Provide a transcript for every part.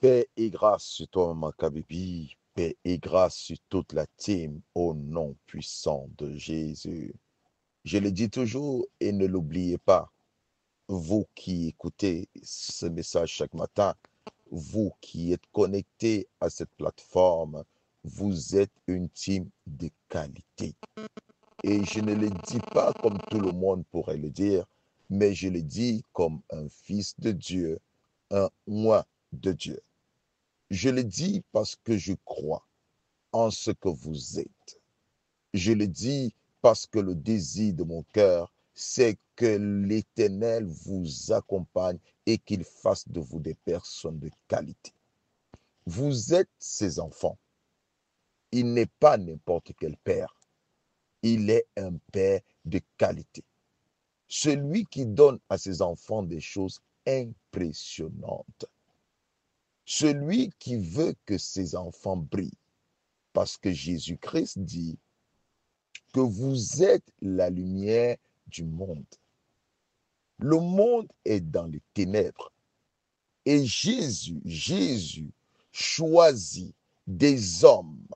Paix et grâce sur toi, Maman Kabibi. Paix et grâce sur toute la team au nom puissant de Jésus. Je le dis toujours et ne l'oubliez pas, vous qui écoutez ce message chaque matin, vous qui êtes connectés à cette plateforme, vous êtes une team de qualité. Et je ne le dis pas comme tout le monde pourrait le dire, mais je le dis comme un fils de Dieu, un moi de Dieu. Je le dis parce que je crois en ce que vous êtes. Je le dis parce que le désir de mon cœur, c'est que l'Éternel vous accompagne et qu'il fasse de vous des personnes de qualité. Vous êtes ses enfants. Il n'est pas n'importe quel père. Il est un père de qualité. Celui qui donne à ses enfants des choses impressionnantes. Celui qui veut que ses enfants brillent. Parce que Jésus-Christ dit que vous êtes la lumière du monde. Le monde est dans les ténèbres. Et Jésus choisit des hommes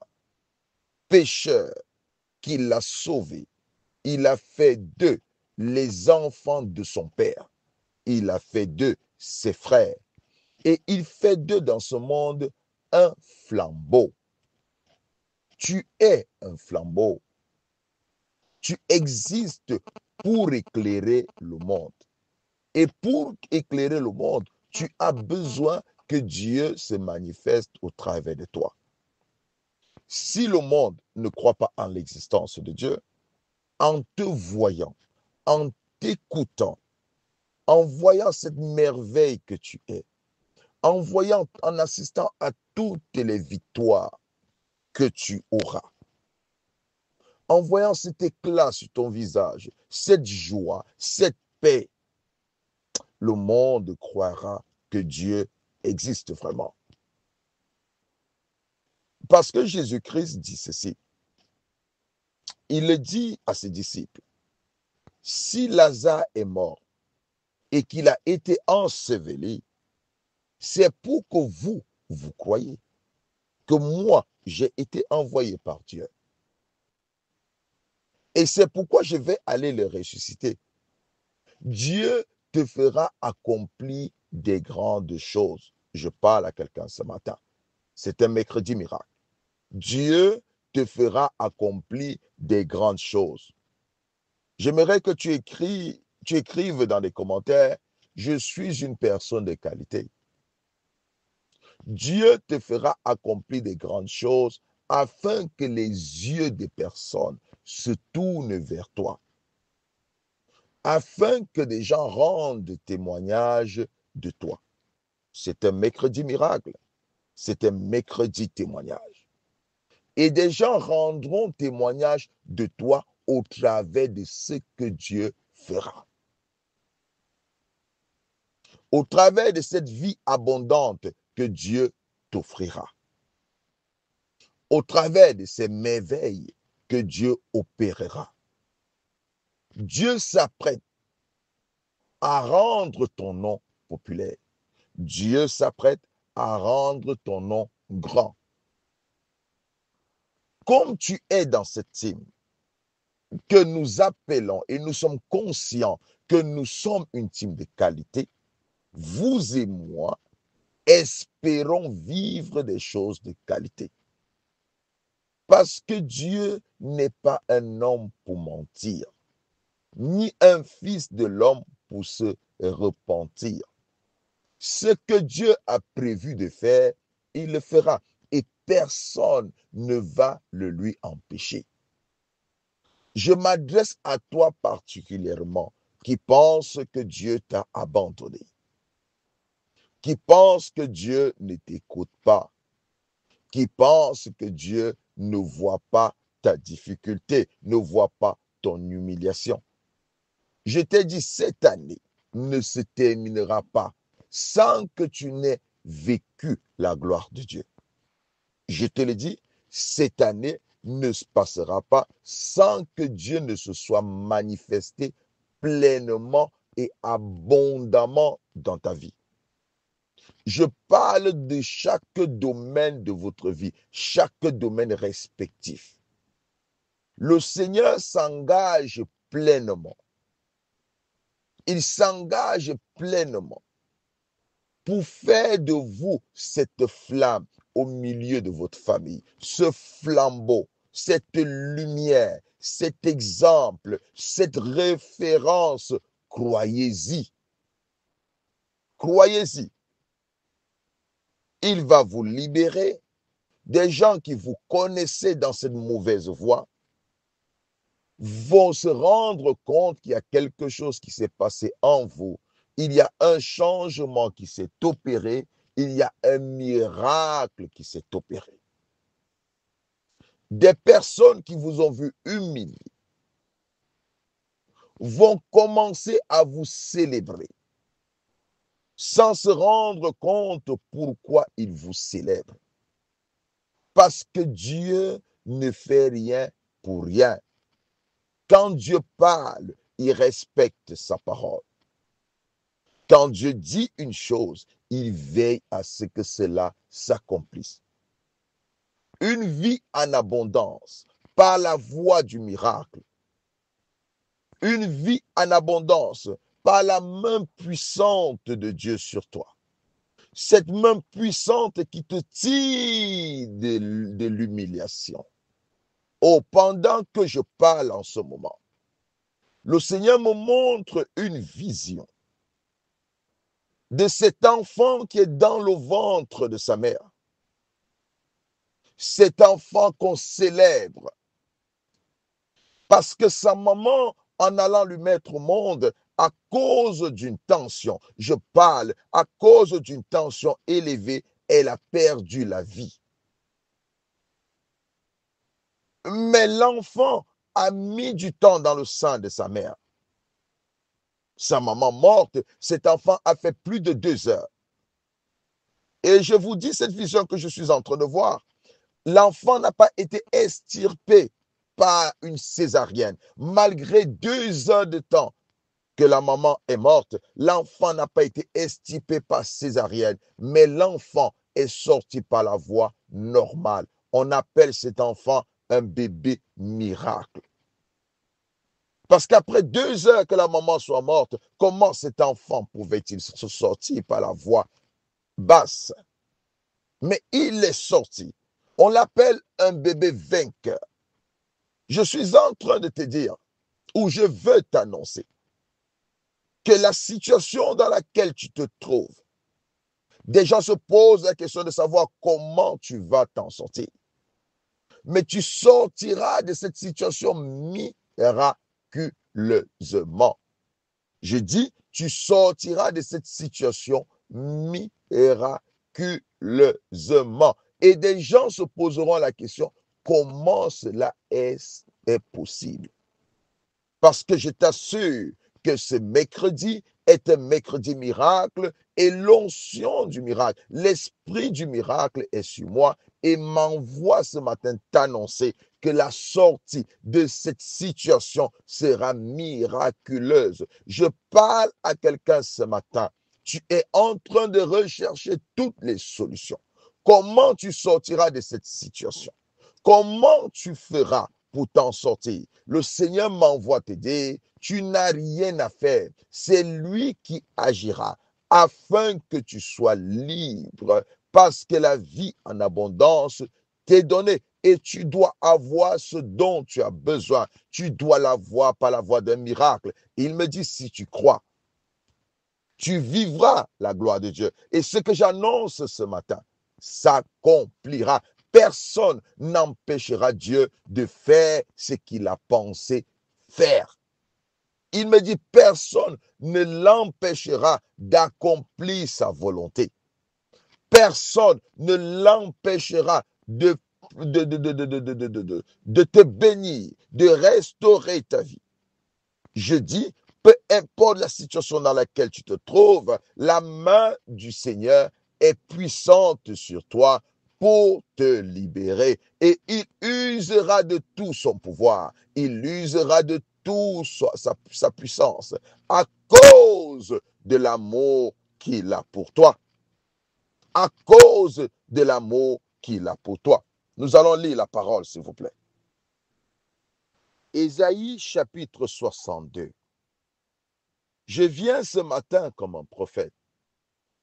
pécheurs qu'il a sauvés. Il a fait d'eux les enfants de son Père. Il a fait d'eux ses frères. Et il fait d'eux dans ce monde un flambeau. Tu es un flambeau. Tu existes pour éclairer le monde. Et pour éclairer le monde, tu as besoin que Dieu se manifeste au travers de toi. Si le monde ne croit pas en l'existence de Dieu, en te voyant, en t'écoutant, en voyant cette merveille que tu es, en voyant, en assistant à toutes les victoires que tu auras, en voyant cet éclat sur ton visage, cette joie, cette paix, le monde croira que Dieu existe vraiment. Parce que Jésus-Christ dit ceci. Il le dit à ses disciples. Si Lazare est mort et qu'il a été enseveli, c'est pour que vous croyez que moi, j'ai été envoyé par Dieu. Et c'est pourquoi je vais aller le ressusciter. Dieu te fera accomplir des grandes choses. Je parle à quelqu'un ce matin. C'est un mercredi miracle. Dieu te fera accomplir des grandes choses. J'aimerais que tu écrives dans les commentaires, je suis une personne de qualité. Dieu te fera accomplir des grandes choses afin que les yeux des personnes se tournent vers toi. Afin que des gens rendent témoignage de toi. C'est un mercredi miracle. C'est un mercredi témoignage. Et des gens rendront témoignage de toi au travers de ce que Dieu fera. Au travers de cette vie abondante que Dieu t'offrira. Au travers de ces merveilles que Dieu opérera. Dieu s'apprête à rendre ton nom populaire. Dieu s'apprête à rendre ton nom grand. Comme tu es dans cette team, que nous appelons et nous sommes conscients que nous sommes une team de qualité, vous et moi espérons vivre des choses de qualité. Parce que Dieu n'est pas un homme pour mentir, ni un fils de l'homme pour se repentir. Ce que Dieu a prévu de faire, il le fera et personne ne va le lui empêcher. Je m'adresse à toi particulièrement qui pense que Dieu t'a abandonné, qui pense que Dieu ne t'écoute pas, qui pense que Dieu ne voit pas ta difficulté, ne voit pas ton humiliation. Je t'ai dit, cette année ne se terminera pas sans que tu n'aies vécu la gloire de Dieu. Je te le dis, cette année ne se passera pas sans que Dieu ne se soit manifesté pleinement et abondamment dans ta vie. Je parle de chaque domaine de votre vie, chaque domaine respectif. Le Seigneur s'engage pleinement. Il s'engage pleinement pour faire de vous cette flamme au milieu de votre famille, ce flambeau, cette lumière, cet exemple, cette référence. Croyez-y. Croyez-y. Il va vous libérer. Des gens qui vous connaissaient dans cette mauvaise voie vont se rendre compte qu'il y a quelque chose qui s'est passé en vous. Il y a un changement qui s'est opéré. Il y a un miracle qui s'est opéré. Des personnes qui vous ont vu humilier vont commencer à vous célébrer sans se rendre compte pourquoi ils vous célèbrent. Parce que Dieu ne fait rien pour rien. Quand Dieu parle, il respecte sa parole. Quand Dieu dit une chose, il veille à ce que cela s'accomplisse. Une vie en abondance par la voie du miracle. Une vie en abondance par la main puissante de Dieu sur toi. Cette main puissante qui te tire de l'humiliation. Oh, pendant que je parle en ce moment, le Seigneur me montre une vision de cet enfant qui est dans le ventre de sa mère. Cet enfant qu'on célèbre parce que sa maman, en allant lui mettre au monde, à cause d'une tension, je parle, à cause d'une tension élevée, elle a perdu la vie. Mais l'enfant a mis du temps dans le sein de sa mère. Sa maman morte, cet enfant a fait plus de 2 heures. Et je vous dis cette vision que je suis en train de voir. L'enfant n'a pas été extirpé par une césarienne. Malgré 2 heures de temps que la maman est morte, l'enfant n'a pas été extirpé par césarienne, mais l'enfant est sorti par la voie normale. On appelle cet enfant un bébé miracle. Parce qu'après 2 heures que la maman soit morte, comment cet enfant pouvait-il se sortir par la voie basse? Mais il est sorti. On l'appelle un bébé vainqueur. Je suis en train de te dire, ou je veux t'annoncer, que la situation dans laquelle tu te trouves, des gens se posent la question de savoir comment tu vas t'en sortir. Mais tu sortiras de cette situation miraculeusement. Je dis, tu sortiras de cette situation miraculeusement. Et des gens se poseront la question, comment cela est possible? Parce que je t'assure que ce mercredi est un mercredi miracle et l'onction du miracle, l'esprit du miracle est sur moi et m'envoie ce matin t'annoncer que la sortie de cette situation sera miraculeuse. Je parle à quelqu'un ce matin. Tu es en train de rechercher toutes les solutions. Comment tu sortiras de cette situation? Comment tu feras pour t'en sortir? Le Seigneur m'envoie te dire, tu n'as rien à faire. C'est lui qui agira afin que tu sois libre parce que la vie en abondance t'est donnée et tu dois avoir ce dont tu as besoin. Tu dois l'avoir par la voie d'un miracle. Il me dit, si tu crois, tu vivras la gloire de Dieu. Et ce que j'annonce ce matin s'accomplira. Personne n'empêchera Dieu de faire ce qu'il a pensé faire. Il me dit, personne ne l'empêchera d'accomplir sa volonté. Personne ne l'empêchera de te bénir, de restaurer ta vie. Je dis, peu importe la situation dans laquelle tu te trouves, la main du Seigneur est puissante sur toi pour te libérer. Et il usera de tout son pouvoir. Il usera de toute sa puissance à cause de l'amour qu'il a pour toi. à cause de l'amour qu'il a pour toi. Nous allons lire la parole, s'il vous plaît. Ésaïe chapitre 62. Je viens ce matin comme un prophète.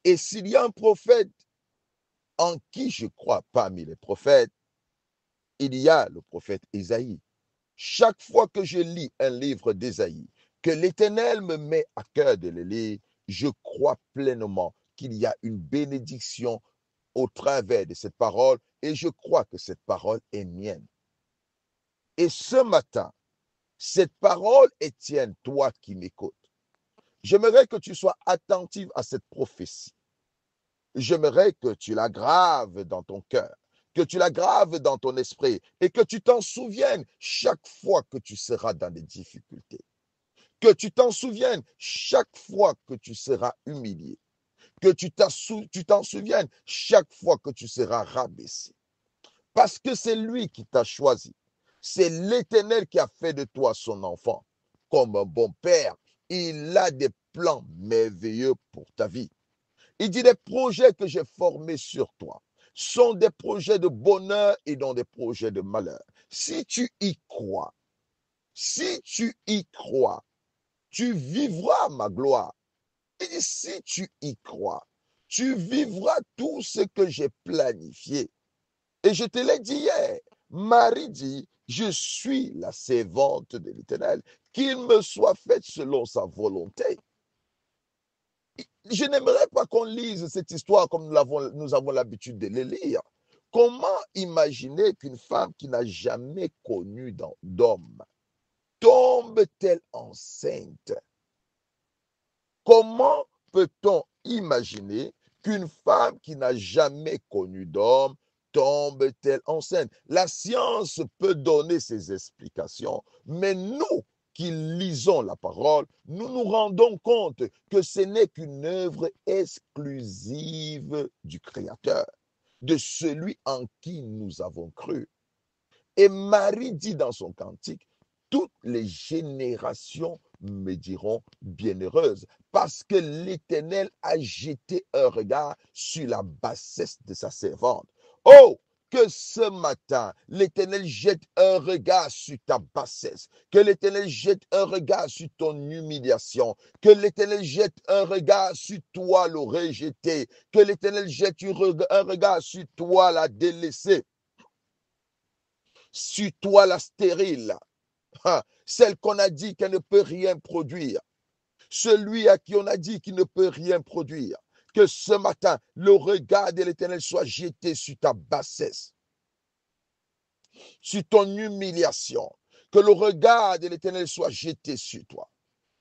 Et s'il y a un prophète en qui je crois parmi les prophètes, il y a le prophète Ésaïe. Chaque fois que je lis un livre d'Ésaïe, que l'Éternel me met à cœur de le lire, je crois pleinement qu'il y a une bénédiction au travers de cette parole et je crois que cette parole est mienne. Et ce matin, cette parole, Étienne, toi qui m'écoutes, j'aimerais que tu sois attentive à cette prophétie. J'aimerais que tu la graves dans ton cœur, que tu la graves dans ton esprit et que tu t'en souviennes chaque fois que tu seras dans des difficultés. Que tu t'en souviennes chaque fois que tu seras humilié. Que tu t'en souviennes chaque fois que tu seras rabaissé. Parce que c'est lui qui t'a choisi. C'est l'Éternel qui a fait de toi son enfant. Comme un bon père, il a des plans merveilleux pour ta vie. Il dit, les projets que j'ai formés sur toi sont des projets de bonheur et non des projets de malheur. Si tu y crois, si tu y crois, tu vivras ma gloire. Il dit, si tu y crois, tu vivras tout ce que j'ai planifié. Et je te l'ai dit hier, Marie dit, je suis la servante de l'Éternel, qu'il me soit fait selon sa volonté. Je n'aimerais pas qu'on lise cette histoire comme nous avons l'habitude de le lire. Comment imaginer qu'une femme qui n'a jamais connu d'homme tombe-t-elle enceinte? Comment peut-on imaginer qu'une femme qui n'a jamais connu d'homme tombe-t-elle enceinte? La science peut donner ses explications, mais nous qui lisons la parole, nous nous rendons compte que ce n'est qu'une œuvre exclusive du Créateur, de celui en qui nous avons cru. Et Marie dit dans son cantique, toutes les générations me diront bienheureuse, parce que l'Éternel a jeté un regard sur la bassesse de sa servante. Oh, que ce matin, l'Éternel jette un regard sur ta bassesse, que l'Éternel jette un regard sur ton humiliation, que l'Éternel jette un regard sur toi le rejeté, que l'Éternel jette un regard sur toi la délaissée, sur toi la stérile, celle qu'on a dit qu'elle ne peut rien produire, celui à qui on a dit qu'il ne peut rien produire. Que ce matin, le regard de l'Éternel soit jeté sur ta bassesse, sur ton humiliation. Que le regard de l'Éternel soit jeté sur toi.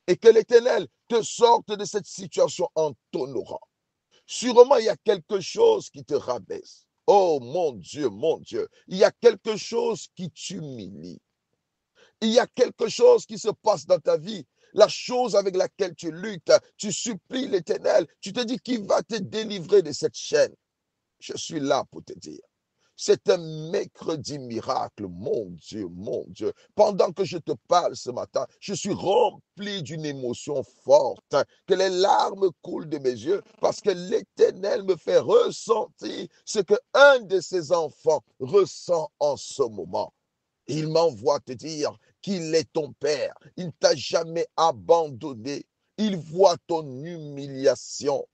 Et que l'Éternel te sorte de cette situation en t'honorant. Sûrement, il y a quelque chose qui te rabaisse. Oh mon Dieu, il y a quelque chose qui t'humilie. Il y a quelque chose qui se passe dans ta vie. La chose avec laquelle tu luttes, tu supplies l'Éternel, tu te dis qu'il va te délivrer de cette chaîne. Je suis là pour te dire. C'est un mercredi miracle, mon Dieu, mon Dieu. Pendant que je te parle ce matin, je suis rempli d'une émotion forte, que les larmes coulent de mes yeux, parce que l'Éternel me fait ressentir ce qu'un de ses enfants ressent en ce moment. Il m'envoie te dire qu'il est ton Père. Il ne t'a jamais abandonné. Il voit ton humiliation.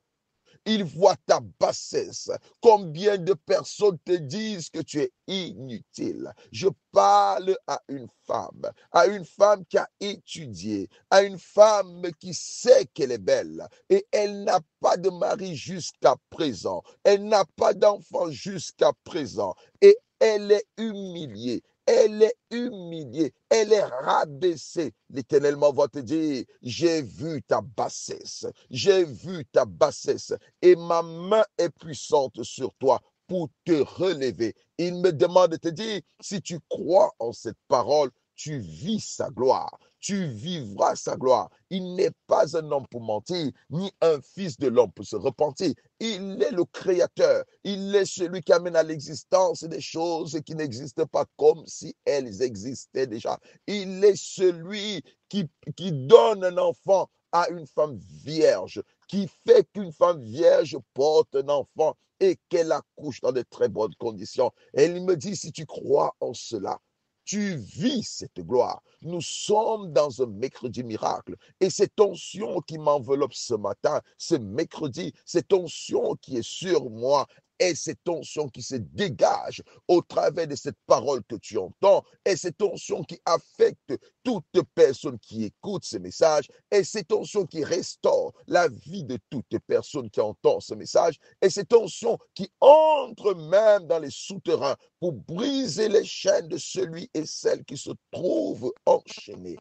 Il voit ta bassesse. Combien de personnes te disent que tu es inutile? Je parle à une femme qui a étudié, à une femme qui sait qu'elle est belle et elle n'a pas de mari jusqu'à présent. Elle n'a pas d'enfant jusqu'à présent et elle est humiliée. Elle est humiliée, elle est rabaissée. L'Éternel va te dire, j'ai vu ta bassesse, j'ai vu ta bassesse et ma main est puissante sur toi pour te relever. Il me demande de te dire, si tu crois en cette parole, tu vis sa gloire. Tu vivras sa gloire. Il n'est pas un homme pour mentir, ni un fils de l'homme pour se repentir. Il est le Créateur. Il est celui qui amène à l'existence des choses qui n'existent pas comme si elles existaient déjà. Il est celui qui donne un enfant à une femme vierge, qui fait qu'une femme vierge porte un enfant et qu'elle accouche dans de très bonnes conditions. Et il me dit, si tu crois en cela, tu vis cette gloire. Nous sommes dans un mercredi miracle. Et cette onction qui m'enveloppe ce matin, ce mercredi, cette onction qui est sur moi, et cette onction qui se dégage au travers de cette parole que tu entends, et cette onction qui affecte toute personne qui écoute ce message, et cette onction qui restaure la vie de toute personne qui entend ce message, et cette onction qui entre même dans les souterrains pour briser les chaînes de celui et celle qui se trouve enchaîné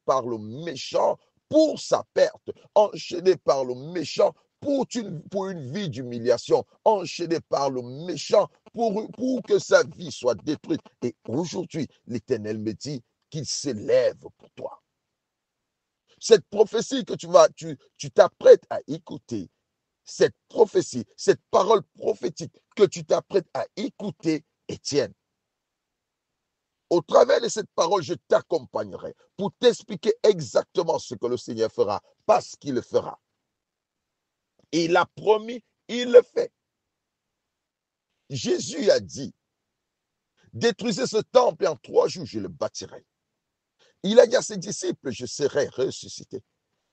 par le méchant pour sa perte, enchaîné par le méchant pour une vie d'humiliation, enchaîné par le méchant pour que sa vie soit détruite. Et aujourd'hui, l'Éternel me dit qu'il s'élève pour toi. Cette prophétie que tu t'apprêtes à écouter, cette prophétie, cette parole prophétique que tu t'apprêtes à écouter, Étienne, au travers de cette parole, je t'accompagnerai pour t'expliquer exactement ce que le Seigneur fera, parce qu'il le fera. Et il a promis, il le fait. Jésus a dit, détruisez ce temple et en 3 jours, je le bâtirai. Il a dit à ses disciples, je serai ressuscité.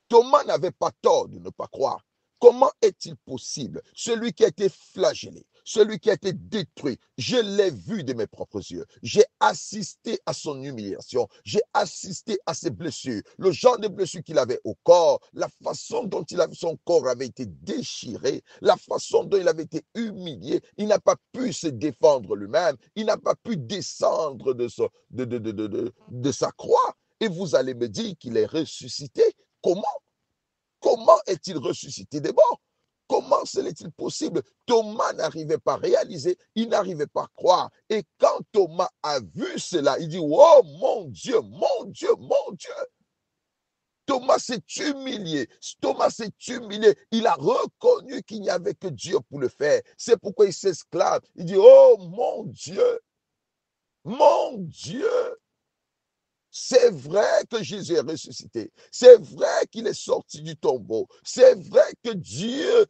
Thomas n'avait pas tort de ne pas croire. Comment est-il possible? Celui qui a été flagellé, celui qui a été détruit, je l'ai vu de mes propres yeux. J'ai assisté à son humiliation. J'ai assisté à ses blessures. Le genre de blessures qu'il avait au corps, la façon dont son corps avait été déchiré, la façon dont il avait été humilié. Il n'a pas pu se défendre lui-même. Il n'a pas pu descendre de sa croix. Et vous allez me dire qu'il est ressuscité. Comment? Comment est-il ressuscité des morts? Comment est-il possible? Thomas n'arrivait pas à réaliser, il n'arrivait pas à croire. Et quand Thomas a vu cela, il dit, oh mon Dieu, mon Dieu, mon Dieu. Thomas s'est humilié. Thomas s'est humilié. Il a reconnu qu'il n'y avait que Dieu pour le faire. C'est pourquoi il s'exclame. Il dit, oh mon Dieu, mon Dieu. C'est vrai que Jésus est ressuscité. C'est vrai qu'il est sorti du tombeau. C'est vrai que Dieu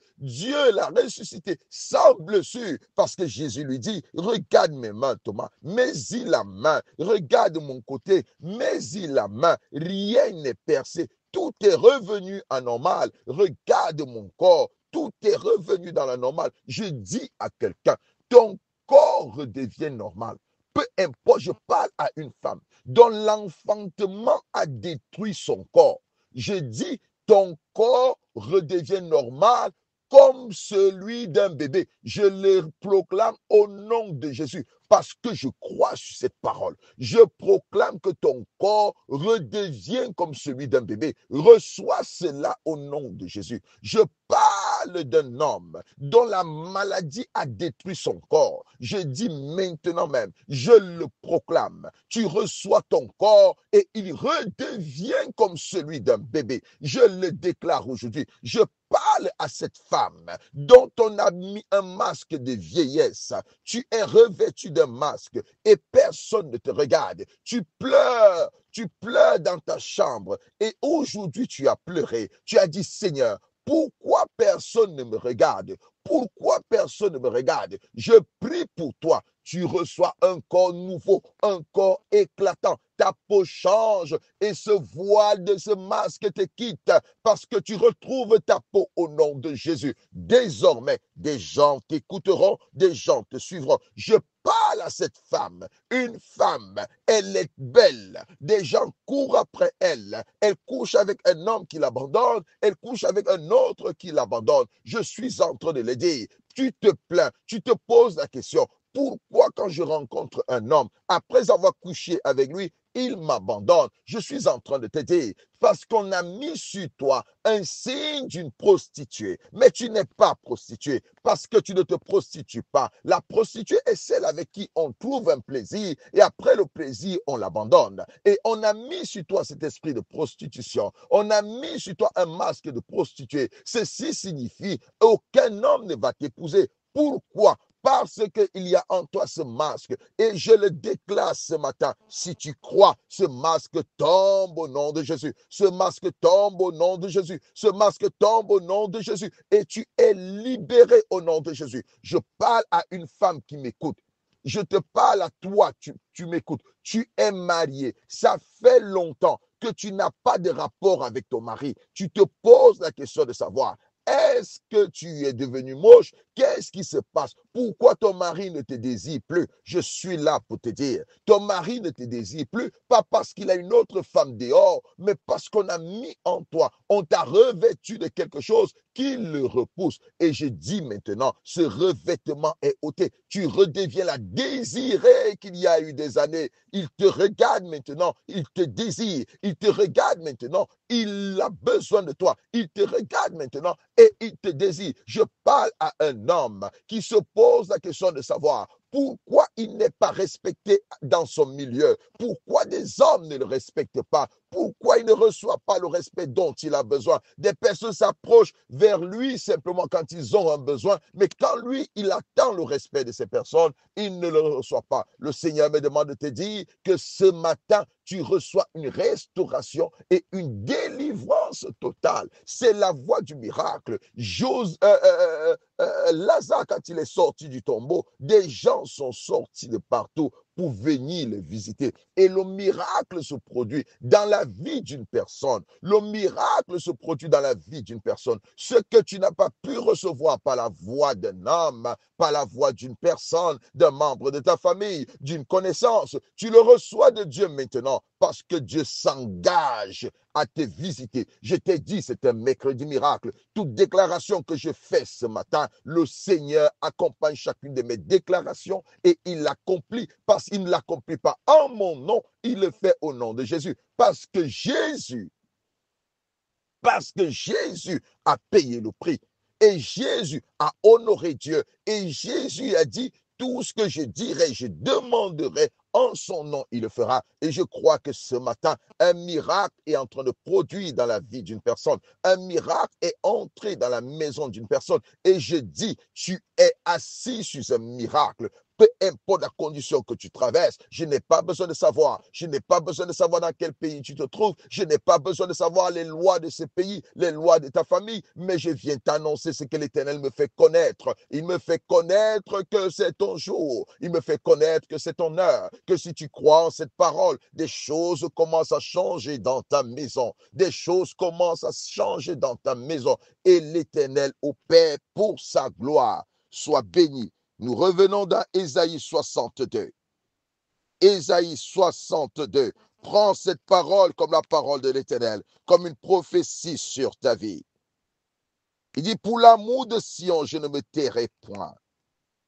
l'a ressuscité sans blessure. Parce que Jésus lui dit, regarde mes mains, Thomas, mets-y la main. Regarde mon côté, mets-y la main. Rien n'est percé. Tout est revenu à normal. Regarde mon corps. Tout est revenu dans la normale. Je dis à quelqu'un, ton corps redevient normal. Peu importe, je parle à une femme dont l'enfantement a détruit son corps. Je dis, ton corps redevient normal comme celui d'un bébé. Je le proclame au nom de Jésus parce que je crois sur cette parole. Je proclame que ton corps redevient comme celui d'un bébé. Reçois cela au nom de Jésus. Je parle d'un homme dont la maladie a détruit son corps. Je dis maintenant même, je le proclame. Tu reçois ton corps et il redevient comme celui d'un bébé. Je le déclare aujourd'hui. Je parle à cette femme dont on a mis un masque de vieillesse. Tu es revêtu d'un masque et personne ne te regarde. Tu pleures dans ta chambre et aujourd'hui tu as pleuré. Tu as dit, Seigneur, pourquoi personne ne me regarde? Pourquoi personne ne me regarde? Je prie pour toi. Tu reçois un corps nouveau, un corps éclatant. Ta peau change et ce voile de ce masque te quitte parce que tu retrouves ta peau au nom de Jésus. Désormais, des gens t'écouteront, des gens te suivront. Je parle à cette femme. Une femme, elle est belle. Des gens courent après elle. Elle couche avec un homme qui l'abandonne. Elle couche avec un autre qui l'abandonne. Je suis en train de le dire. Tu te plains, tu te poses la question. Pourquoi quand je rencontre un homme, après avoir couché avec lui, il m'abandonne? Je suis en train de te dire, parce qu'on a mis sur toi un signe d'une prostituée. Mais tu n'es pas prostituée, parce que tu ne te prostitues pas. La prostituée est celle avec qui on trouve un plaisir, et après le plaisir, on l'abandonne. Et on a mis sur toi cet esprit de prostitution. On a mis sur toi un masque de prostituée. Ceci signifie, aucun homme ne va t'épouser. Pourquoi? parce qu'il y a en toi ce masque. Et je le déclare ce matin. Si tu crois, ce masque tombe au nom de Jésus. Ce masque tombe au nom de Jésus. Ce masque tombe au nom de Jésus. Et tu es libéré au nom de Jésus. Je parle à une femme qui m'écoute. Je te parle à toi, tu m'écoutes. Tu es marié. Ça fait longtemps que tu n'as pas de rapport avec ton mari. Tu te poses la question de savoir, est-ce que tu es devenu moche? Qu'est-ce qui se passe? Pourquoi ton mari ne te désire plus? Je suis là pour te dire, ton mari ne te désire plus, pas parce qu'il a une autre femme dehors, mais parce qu'on a mis en toi, on t'a revêtu de quelque chose qui le repousse. Et je dis maintenant, ce revêtement est ôté. Tu redeviens la désirée qu'il y a eu des années. Il te regarde maintenant, il te désire, il te regarde maintenant, il a besoin de toi, il te regarde maintenant et il te désire. Je parle à un homme qui se pose la question de savoir pourquoi il n'est pas respecté dans son milieu, pourquoi des hommes ne le respectent pas, pourquoi il ne reçoit pas le respect dont il a besoin. Des personnes s'approchent vers lui simplement quand ils ont un besoin, mais quand lui, il attend le respect de ces personnes, il ne le reçoit pas. Le Seigneur me demande de te dire que ce matin, tu reçois une restauration et une délivrance totale. C'est la voie du miracle. Lazare, quand il est sorti du tombeau, des gens sont sortis de partout pour venir le visiter. Et le miracle se produit dans la vie d'une personne. Le miracle se produit dans la vie d'une personne. Ce que tu n'as pas pu recevoir par la voix d'un homme, par la voix d'une personne, d'un membre de ta famille, d'une connaissance, tu le reçois de Dieu maintenant parce que Dieu s'engage à te visiter. Je t'ai dit, c'est un mercredi miracle. Toute déclaration que je fais ce matin, le Seigneur accompagne chacune de mes déclarations et il l'accomplit parce qu'il ne l'accomplit pas en mon nom, il le fait au nom de Jésus. Parce que Jésus a payé le prix. Et Jésus a honoré Dieu. Et Jésus a dit, tout ce que je dirai, je demanderai en son nom, il le fera. Et je crois que ce matin, un miracle est en train de produire dans la vie d'une personne. Un miracle est entré dans la maison d'une personne. Et je dis, tu es assis sur un miracle. Peu importe la condition que tu traverses, je n'ai pas besoin de savoir. Je n'ai pas besoin de savoir dans quel pays tu te trouves. Je n'ai pas besoin de savoir les lois de ce pays, les lois de ta famille. Mais je viens t'annoncer ce que l'Éternel me fait connaître. Il me fait connaître que c'est ton jour. Il me fait connaître que c'est ton heure. Que si tu crois en cette parole, des choses commencent à changer dans ta maison. Des choses commencent à changer dans ta maison. Et l'Éternel opère pour sa gloire. Sois béni. Nous revenons dans Ésaïe 62. Ésaïe 62. Prends cette parole comme la parole de l'Éternel, comme une prophétie sur ta vie. Il dit, pour l'amour de Sion, je ne me tairai point.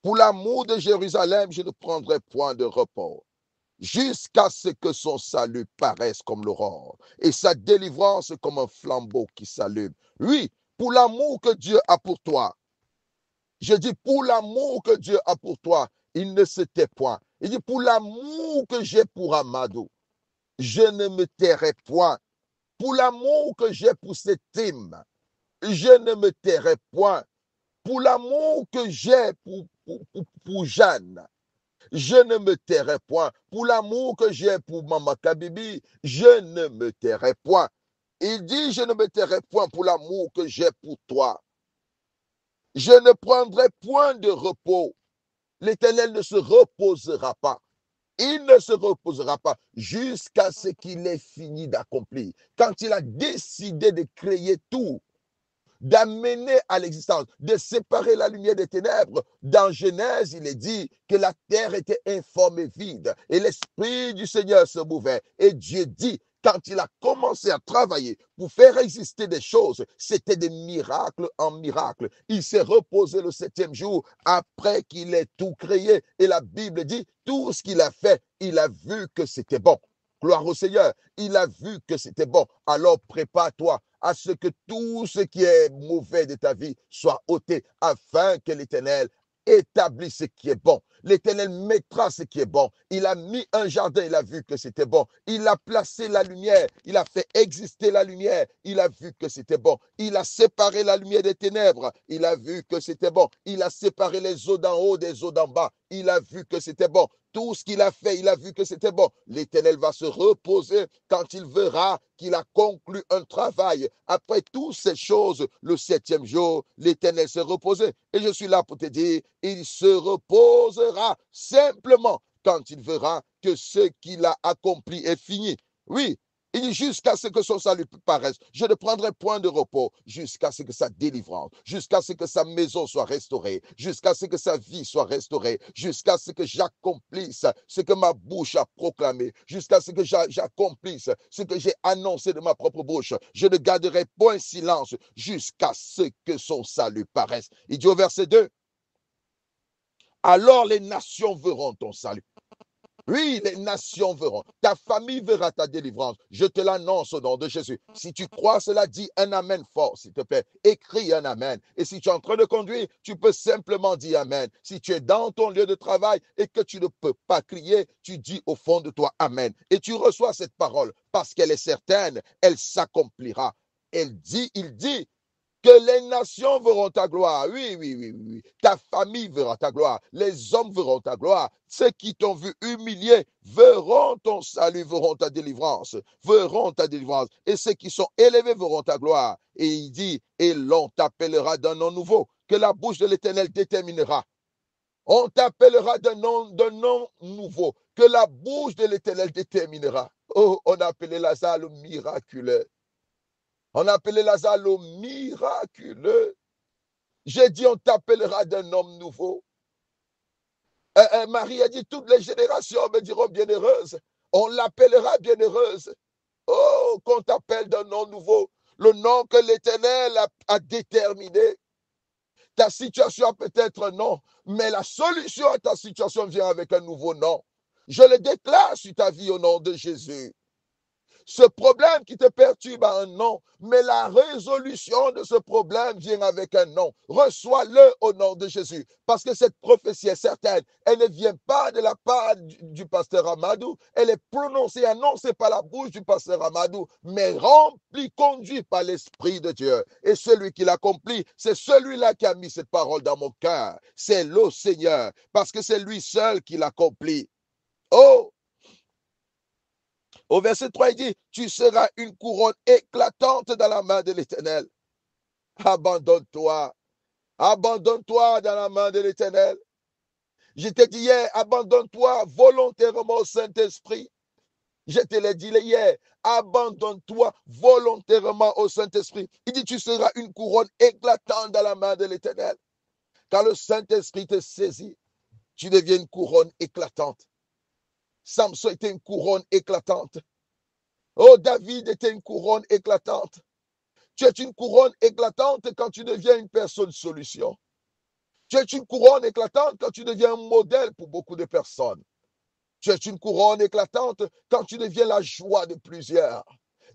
Pour l'amour de Jérusalem, je ne prendrai point de repos, jusqu'à ce que son salut paraisse comme l'aurore et sa délivrance comme un flambeau qui s'allume. Oui, pour l'amour que Dieu a pour toi, je dis pour l'amour que Dieu a pour toi, il ne se tait point. Il dit pour l'amour que j'ai pour Amadou, je ne me tairai point. Pour l'amour que j'ai pour cet hymne, je ne me tairai point. Pour l'amour que j'ai pour Jeanne, je ne me tairai point. Pour l'amour que j'ai pour Maman Kabibi, je ne me tairai point. Il dit, je ne me tairai point pour l'amour que j'ai pour toi. Je ne prendrai point de repos. L'Éternel ne se reposera pas. Il ne se reposera pas jusqu'à ce qu'il ait fini d'accomplir. Quand il a décidé de créer tout, d'amener à l'existence, de séparer la lumière des ténèbres. Dans Genèse, il est dit que la terre était informe et vide et l'Esprit du Seigneur se mouvait. Et Dieu dit, quand il a commencé à travailler pour faire exister des choses, c'était des miracles en miracles. Il s'est reposé le 7e jour après qu'il ait tout créé. Et la Bible dit, tout ce qu'il a fait, il a vu que c'était bon. Gloire au Seigneur, il a vu que c'était bon. Alors prépare-toi à ce que tout ce qui est mauvais de ta vie soit ôté, afin que l'Éternel établit ce qui est bon. L'Éternel mettra ce qui est bon. Il a mis un jardin, il a vu que c'était bon. Il a placé la lumière, il a fait exister la lumière, il a vu que c'était bon. Il a séparé la lumière des ténèbres, il a vu que c'était bon. Il a séparé les eaux d'en haut des eaux d'en bas, il a vu que c'était bon. Tout ce qu'il a fait, il a vu que c'était bon. L'Éternel va se reposer quand il verra qu'il a conclu un travail. Après toutes ces choses, le septième jour, l'Éternel s'est reposé. Et je suis là pour te dire, il se reposera simplement quand il verra que ce qu'il a accompli est fini. Oui, il dit jusqu'à ce que son salut paraisse. Je ne prendrai point de repos jusqu'à ce que sa délivrance, jusqu'à ce que sa maison soit restaurée, jusqu'à ce que sa vie soit restaurée, jusqu'à ce que j'accomplisse ce que ma bouche a proclamé, jusqu'à ce que j'accomplisse ce que j'ai annoncé de ma propre bouche. Je ne garderai point silence jusqu'à ce que son salut paraisse. Il dit au verset 2, alors les nations verront ton salut. Oui, les nations verront. Ta famille verra ta délivrance. Je te l'annonce au nom de Jésus. Si tu crois cela, dis un amen fort, s'il te plaît. Écris un amen. Et si tu es en train de conduire, tu peux simplement dire amen. Si tu es dans ton lieu de travail et que tu ne peux pas crier, tu dis au fond de toi amen. Et tu reçois cette parole parce qu'elle est certaine, elle s'accomplira. Il dit, que les nations verront ta gloire. Oui, oui, oui, oui. Ta famille verra ta gloire. Les hommes verront ta gloire. Ceux qui t'ont vu humilié verront ton salut, verront ta délivrance. Verront ta délivrance. Et ceux qui sont élevés verront ta gloire. Et il dit, et l'on t'appellera d'un nom nouveau, que la bouche de l'Éternel déterminera. On t'appellera d'un nom nouveau, que la bouche de l'Éternel déterminera. Oh, on a appelé Lazare le miraculeux. On a appelé Lazare le miraculeux. J'ai dit, on t'appellera d'un homme nouveau. Marie a dit, toutes les générations me diront bienheureuse. On l'appellera bienheureuse. Oh, qu'on t'appelle d'un nom nouveau. Le nom que l'Éternel a déterminé. Ta situation a peut-être un nom, mais la solution à ta situation vient avec un nouveau nom. Je le déclare sur ta vie au nom de Jésus. Ce problème qui te perturbe a un nom, mais la résolution de ce problème vient avec un nom. Reçois-le au nom de Jésus, parce que cette prophétie est certaine. Elle ne vient pas de la part du pasteur Amadou, elle est prononcée, annoncée par la bouche du pasteur Amadou, mais remplie, conduite par l'Esprit de Dieu. Et celui qui l'accomplit, c'est celui-là qui a mis cette parole dans mon cœur. C'est le Seigneur, parce que c'est lui seul qui l'accomplit. Oh! Au verset 3, il dit, tu seras une couronne éclatante dans la main de l'Éternel. Abandonne-toi. Abandonne-toi dans la main de l'Éternel. Je t'ai dit hier, abandonne-toi volontairement au Saint-Esprit. Je te l'ai dit hier, abandonne-toi volontairement au Saint-Esprit. Il dit, tu seras une couronne éclatante dans la main de l'Éternel. Quand le Saint-Esprit te saisit, tu deviens une couronne éclatante. Samson était une couronne éclatante. Oh, David était une couronne éclatante. Tu es une couronne éclatante quand tu deviens une personne solution. Tu es une couronne éclatante quand tu deviens un modèle pour beaucoup de personnes. Tu es une couronne éclatante quand tu deviens la joie de plusieurs,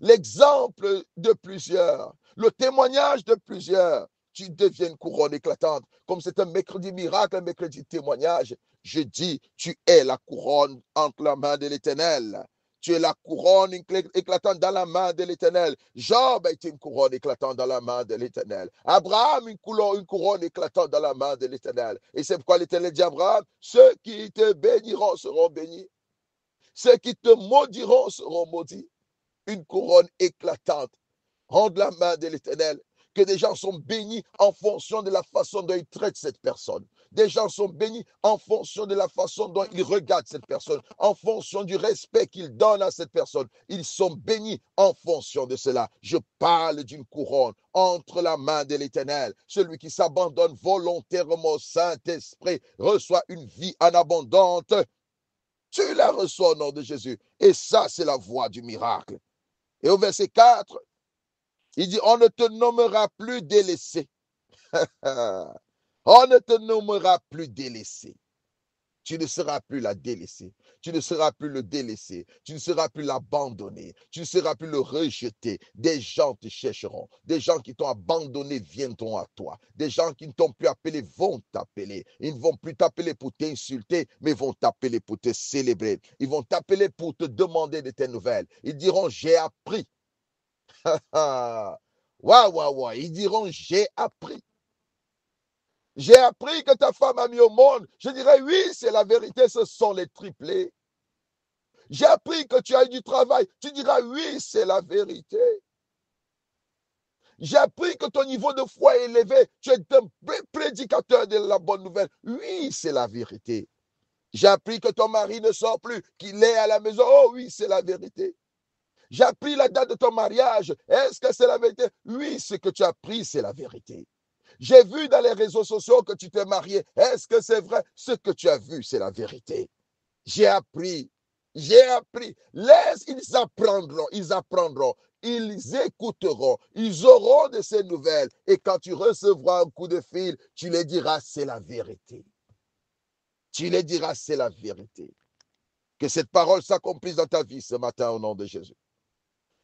l'exemple de plusieurs, le témoignage de plusieurs. Tu deviens une couronne éclatante. Comme c'est un mercredi miracle, un mercredi témoignage, je dis, tu es la couronne entre la main de l'Éternel. Tu es la couronne éclatante dans la main de l'Éternel. Job a été une couronne éclatante dans la main de l'Éternel. Abraham, une couronne éclatante dans la main de l'Éternel. Et c'est pourquoi l'Éternel dit à Abraham, ceux qui te béniront seront bénis. Ceux qui te maudiront seront maudits. Une couronne éclatante entre la main de l'Éternel. Que des gens sont bénis en fonction de la façon dont ils traitent cette personne. Des gens sont bénis en fonction de la façon dont ils regardent cette personne, en fonction du respect qu'ils donnent à cette personne. Ils sont bénis en fonction de cela. Je parle d'une couronne entre la main de l'Éternel. Celui qui s'abandonne volontairement au Saint-Esprit reçoit une vie en abondante. Tu la reçois au nom de Jésus. Et ça, c'est la voie du miracle. Et au verset 4, il dit, on ne te nommera plus délaissé. On ne te nommera plus délaissé. Tu ne seras plus la délaissée. Tu ne seras plus le délaissé. Tu ne seras plus l'abandonné. Tu ne seras plus le rejeté. Des gens te chercheront. Des gens qui t'ont abandonné viendront à toi. Des gens qui ne t'ont plus appelé vont t'appeler. Ils ne vont plus t'appeler pour t'insulter, mais vont t'appeler pour te célébrer. Ils vont t'appeler pour te demander de tes nouvelles. Ils diront, j'ai appris. Waouh, waouh, waouh. Ils diront, j'ai appris. J'ai appris que ta femme a mis au monde. Je dirais, oui, c'est la vérité, ce sont les triplés. J'ai appris que tu as eu du travail. Tu diras, oui, c'est la vérité. J'ai appris que ton niveau de foi est élevé. Tu es un prédicateur de la bonne nouvelle. Oui, c'est la vérité. J'ai appris que ton mari ne sort plus, qu'il est à la maison. Oh oui, c'est la vérité. J'ai appris la date de ton mariage. Est-ce que c'est la vérité? Oui, ce que tu as appris, c'est la vérité. J'ai vu dans les réseaux sociaux que tu t'es marié. Est-ce que c'est vrai? Ce que tu as vu, c'est la vérité. J'ai appris. J'ai appris. Laisse, ils apprendront. Ils écouteront. Ils auront de ces nouvelles. Et quand tu recevras un coup de fil, tu les diras, c'est la vérité. Tu les diras, c'est la vérité. Que cette parole s'accomplisse dans ta vie ce matin au nom de Jésus.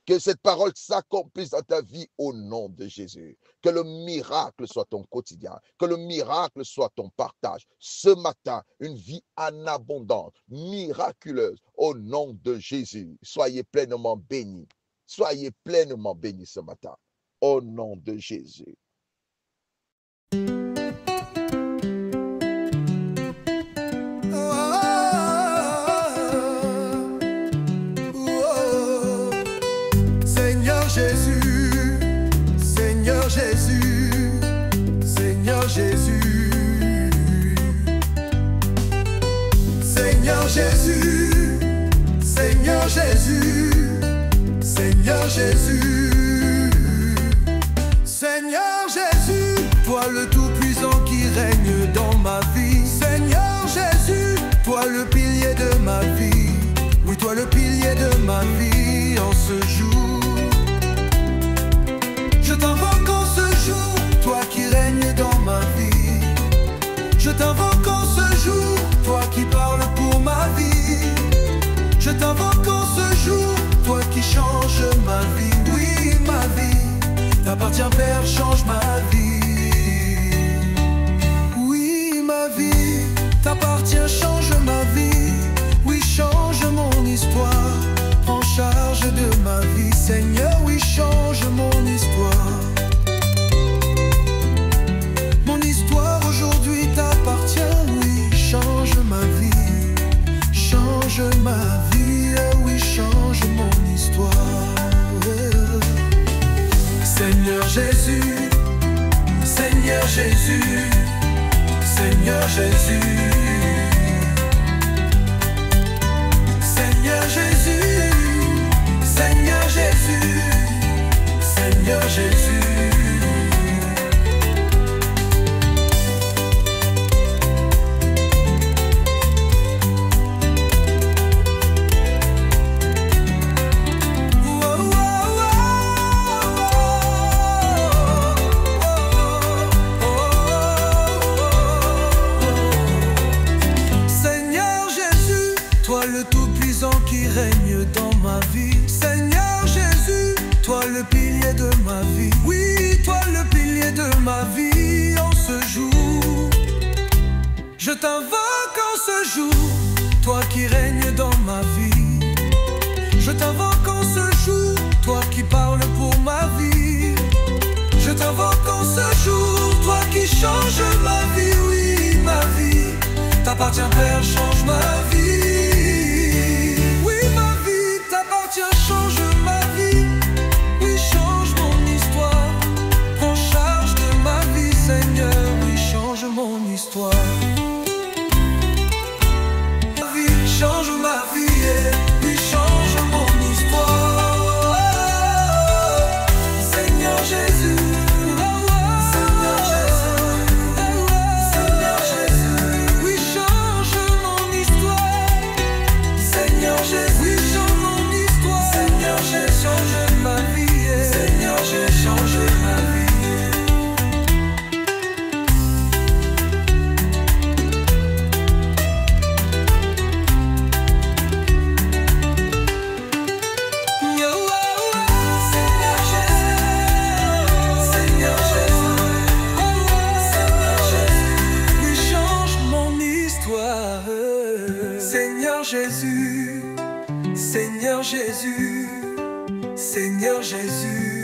Que cette parole s'accomplisse dans ta vie au nom de Jésus. Que le miracle soit ton quotidien. Que le miracle soit ton partage. Ce matin, une vie en abondance, miraculeuse, au nom de Jésus. Soyez pleinement bénis. Soyez pleinement bénis ce matin. Au nom de Jésus. Jésus, Seigneur Jésus, Seigneur Jésus, Seigneur Jésus, Seigneur Jésus, Seigneur Jésus, Seigneur Jésus, toi le Tout-Puissant qui règne dans ma vie. Seigneur Jésus, toi le pilier de ma vie. Oui, toi le pilier de ma vie en ce jour. Je t'invoque en ce jour, toi qui règnes dans ma vie. Je t'invoque en ce jour, toi qui parles pour ma vie. Je t'invoque en ce jour, toi qui changes ma vie. Oui, ma vie t'appartient, Père, change ma vie. Oui, ma vie t'appartient, change ma vie. Oui, change mon histoire. Prends charge de ma vie, Seigneur, oui, change mon histoire. Mon histoire aujourd'hui t'appartient, oui, change ma vie. Change ma vie, oui, change mon histoire. Seigneur Jésus, Seigneur Jésus, Seigneur Jésus. Seigneur Jésus, Seigneur Jésus, Seigneur Jésus. Seigneur Jésus, toi le Tout-Puissant qui règne dans ma vie. Seigneur Jésus, toi le pilier de ma vie. Oui, toi le pilier de ma vie en ce jour. Je t'invoque en ce jour, toi qui règnes dans ma vie. Je t'invoque en ce jour, toi qui parles pour ma vie. Je t'invoque en ce jour, toi qui changes ma vie. Oui, ma vie t'appartient, Père, change ma vie. Oui, ma vie t'appartient, change ma vie. Oui, change mon histoire. Prends charge de ma vie, Seigneur. Oui, change mon histoire. Ma vie, change ma vie. Oui, change mon histoire. Seigneur Jésus. Change ma vie, Seigneur, j'ai changé ma vie. Seigneur Jésus, Seigneur Jésus.